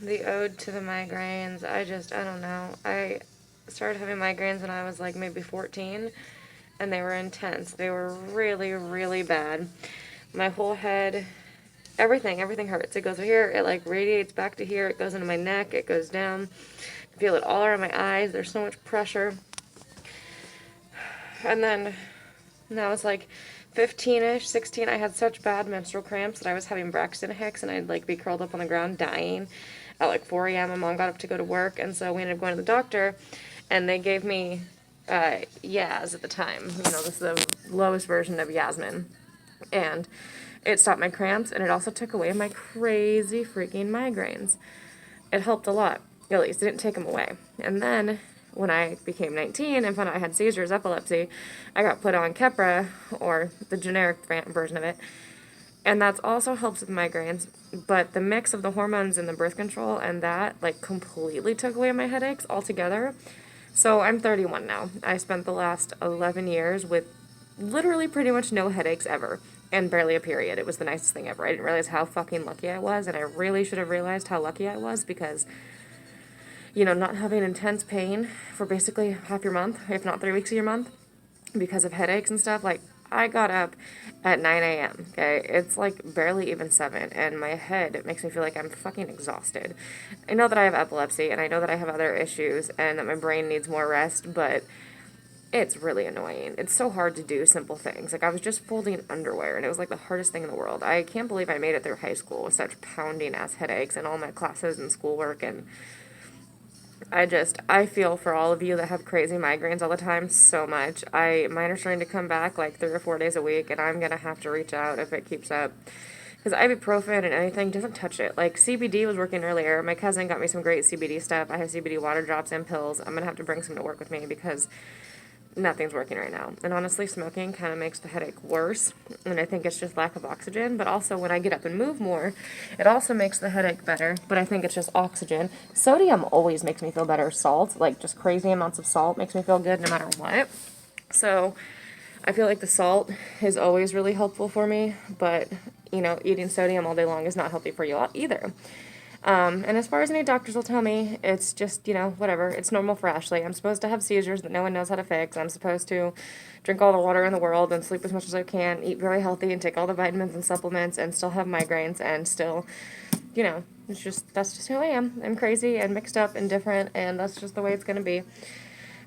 the ode to the migraines. I don't know. I started having migraines when I was like maybe 14, and they were intense. They were really, really bad. My whole head, everything hurts. It goes here, it like radiates back to here, it goes into my neck, it goes down. I feel it all around my eyes. There's so much pressure. And then now it's like 15-ish, 16, I had such bad menstrual cramps that I was having Braxton Hicks, and I'd like be curled up on the ground dying at like 4 a.m. My mom got up to go to work, and so we ended up going to the doctor, and they gave me Yaz at the time. You know, this is the lowest version of Yasmin. And it stopped my cramps, and it also took away my crazy freaking migraines. It helped a lot, at least. It didn't take them away. And then when I became 19 and found out I had seizures, epilepsy, I got put on Keppra, or the generic version of it. And that's also helps with migraines, but the mix of the hormones and the birth control and that, like, completely took away my headaches altogether. So I'm 31 now. I spent the last 11 years with literally pretty much no headaches ever, and barely a period. It was the nicest thing ever. I didn't realize how fucking lucky I was, and I really should have realized how lucky I was, because you know, not having intense pain for basically half your month, if not 3 weeks of your month, because of headaches and stuff. Like, I got up at 9 a.m., okay? It's like barely even 7, and my head, it makes me feel like I'm fucking exhausted. I know that I have epilepsy, and I know that I have other issues, and that my brain needs more rest, but it's really annoying. It's so hard to do simple things. Like, I was just folding underwear, and it was like the hardest thing in the world. I can't believe I made it through high school with such pounding ass headaches and all my classes and schoolwork, and I feel for all of you that have crazy migraines all the time so much. Mine are starting to come back like 3 or 4 days a week, and I'm gonna have to reach out if it keeps up. Because ibuprofen and anything doesn't touch it. Like, CBD was working earlier. My cousin got me some great CBD stuff. I have CBD water drops and pills. I'm gonna have to bring some to work with me because nothing's working right now. And honestly, smoking kind of makes the headache worse. And I think it's just lack of oxygen. But also, when I get up and move more, it also makes the headache better. But I think it's just oxygen. Sodium always makes me feel better. Salt, like just crazy amounts of salt, makes me feel good no matter what. So I feel like the salt is always really helpful for me. But, you know, eating sodium all day long is not healthy for you either. And as far as any doctors will tell me, it's just, you know, whatever. It's normal for Ashley. I'm supposed to have seizures that no one knows how to fix. I'm supposed to drink all the water in the world and sleep as much as I can, eat very healthy and take all the vitamins and supplements and still have migraines and still, you know, that's just who I am. I'm crazy and mixed up and different, and that's just the way it's going to be.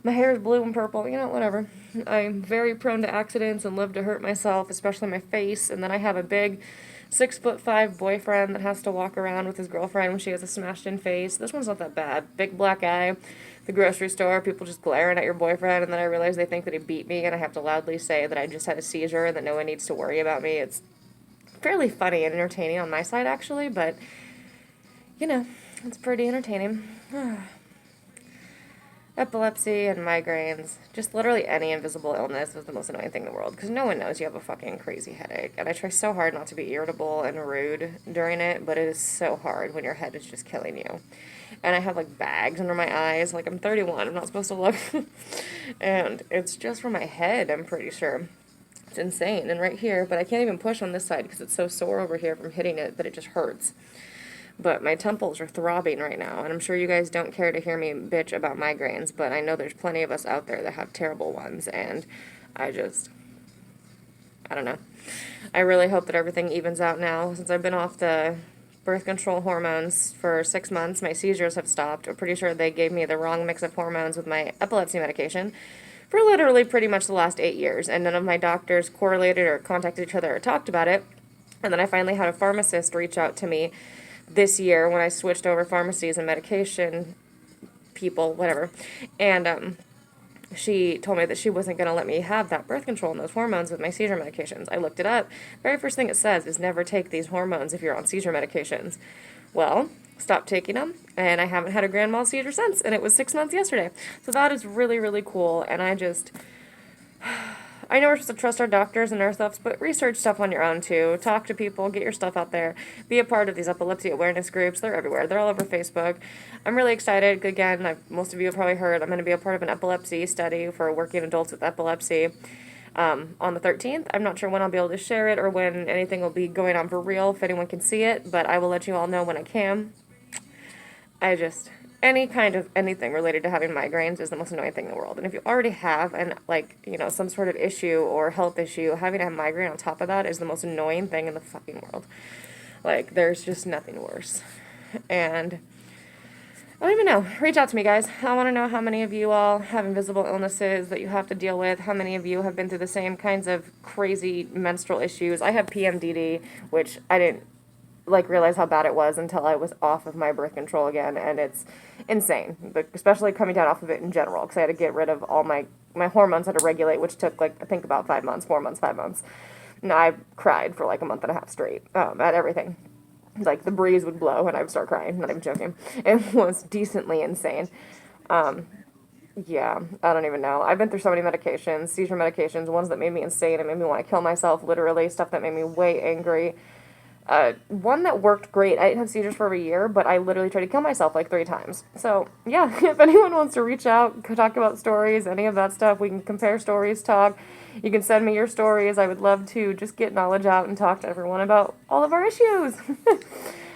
My hair is blue and purple, you know, whatever. I'm very prone to accidents and love to hurt myself, especially my face. And then I have a big 6'5" boyfriend that has to walk around with his girlfriend when she has a smashed in face. This one's not that bad. Big black eye. The grocery store, people just glaring at your boyfriend, and then I realize they think that he beat me, and I have to loudly say that I just had a seizure and that no one needs to worry about me. It's fairly funny and entertaining on my side, actually, but, you know, it's pretty entertaining. Epilepsy and migraines, just literally any invisible illness is the most annoying thing in the world, because no one knows you have a fucking crazy headache, and I try so hard not to be irritable and rude during it, but it is so hard when your head is just killing you. And I have, like, bags under my eyes, like, I'm 31, I'm not supposed to look, and it's just from my head, I'm pretty sure. It's insane, and right here, but I can't even push on this side because it's so sore over here from hitting it that it just hurts. But my temples are throbbing right now, and I'm sure you guys don't care to hear me bitch about migraines, but I know there's plenty of us out there that have terrible ones, and I don't know. I really hope that everything evens out now. Since I've been off the birth control hormones for 6 months, my seizures have stopped. I'm pretty sure they gave me the wrong mix of hormones with my epilepsy medication for literally pretty much the last 8 years, and none of my doctors correlated or contacted each other or talked about it. And then I finally had a pharmacist reach out to me this year when I switched over pharmacies and medication people, whatever, and she told me that she wasn't going to let me have that birth control and those hormones with my seizure medications. I looked it up. Very first thing it says is never take these hormones if you're on seizure medications. Well, stopped taking them, and I haven't had a grand mal seizure since, and it was 6 months yesterday. So that is really, really cool, and I know we're supposed to trust our doctors and nurse but research stuff on your own, too. Talk to people, get your stuff out there. Be a part of these epilepsy awareness groups. They're everywhere. They're all over Facebook. I'm really excited. Again, most of you have probably heard, I'm going to be a part of an epilepsy study for working adults with epilepsy on the 13th. I'm not sure when I'll be able to share it or when anything will be going on for real, if anyone can see it, but I will let you all know when I can. Any kind of anything related to having migraines is the most annoying thing in the world. And if you already have some sort of issue or health issue, having a migraine on top of that is the most annoying thing in the fucking world. Like, there's just nothing worse. And I don't even know. Reach out to me, guys. I want to know how many of you all have invisible illnesses that you have to deal with. How many of you have been through the same kinds of crazy menstrual issues. I have PMDD, which I didn't realize how bad it was until I was off of my birth control again, and it's insane, but especially coming down off of it in general, because I had to get rid of all my hormones, had to regulate, which took, I think about 5 months, 4 months, 5 months, and I cried for, a month and a half straight, at everything. The breeze would blow, and I would start crying, not even joking. It was decently insane. Yeah, I don't even know. I've been through so many medications, seizure medications, ones that made me insane and made me want to kill myself, literally, stuff that made me way angry. One that worked great. I didn't have seizures for over a year, but I literally tried to kill myself 3 times. So, yeah, if anyone wants to reach out, talk about stories, any of that stuff, we can compare stories, talk. You can send me your stories. I would love to just get knowledge out and talk to everyone about all of our issues.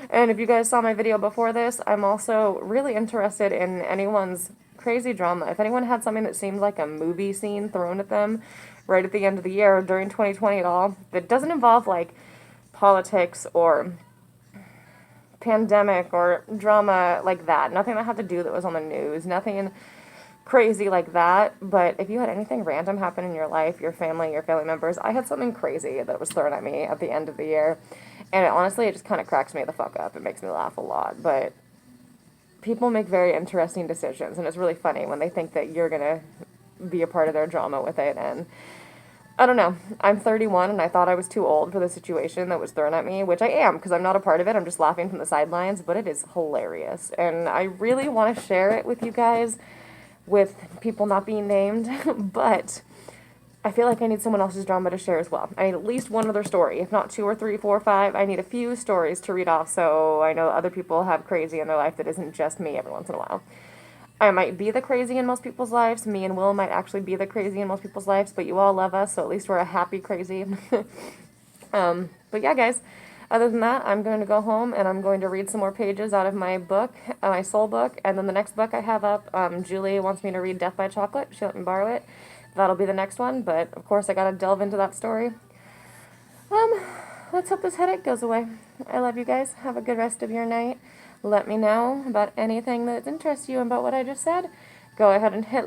And if you guys saw my video before this, I'm also really interested in anyone's crazy drama. If anyone had something that seemed like a movie scene thrown at them right at the end of the year, during 2020 at all, that doesn't involve, politics or pandemic or drama like that. Nothing that had to do that was on the news. Nothing crazy like that. But if you had anything random happen in your life, your family members, I had something crazy that was thrown at me at the end of the year. And honestly, it just kind of cracks me the fuck up. It makes me laugh a lot. But people make very interesting decisions. And it's really funny when they think that you're going to be a part of their drama with it. And I don't know. I'm 31, and I thought I was too old for the situation that was thrown at me, which I am, because I'm not a part of it. I'm just laughing from the sidelines, but it is hilarious. And I really want to share it with you guys, with people not being named, but I feel like I need someone else's drama to share as well. I need at least one other story, if not 2 or 3, 4 or 5. I need a few stories to read off, so I know other people have crazy in their life that isn't just me every once in a while. I might be the crazy in most people's lives. Me and Will might actually be the crazy in most people's lives, but you all love us, so at least we're a happy crazy. But yeah, guys, other than that, I'm going to go home and I'm going to read some more pages out of my book, my soul book, and then the next book I have up, Julie wants me to read Death by Chocolate. She let me borrow it. That'll be the next one, but of course I gotta delve into that story. Let's hope this headache goes away. I love you guys. Have a good rest of your night. Let me know about anything that interests you about what I just said. Go ahead and hit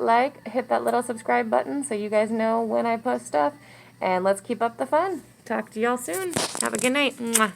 that little subscribe button so you guys know when I post stuff. And let's keep up the fun. Talk to y'all soon. Have a good night. Mwah.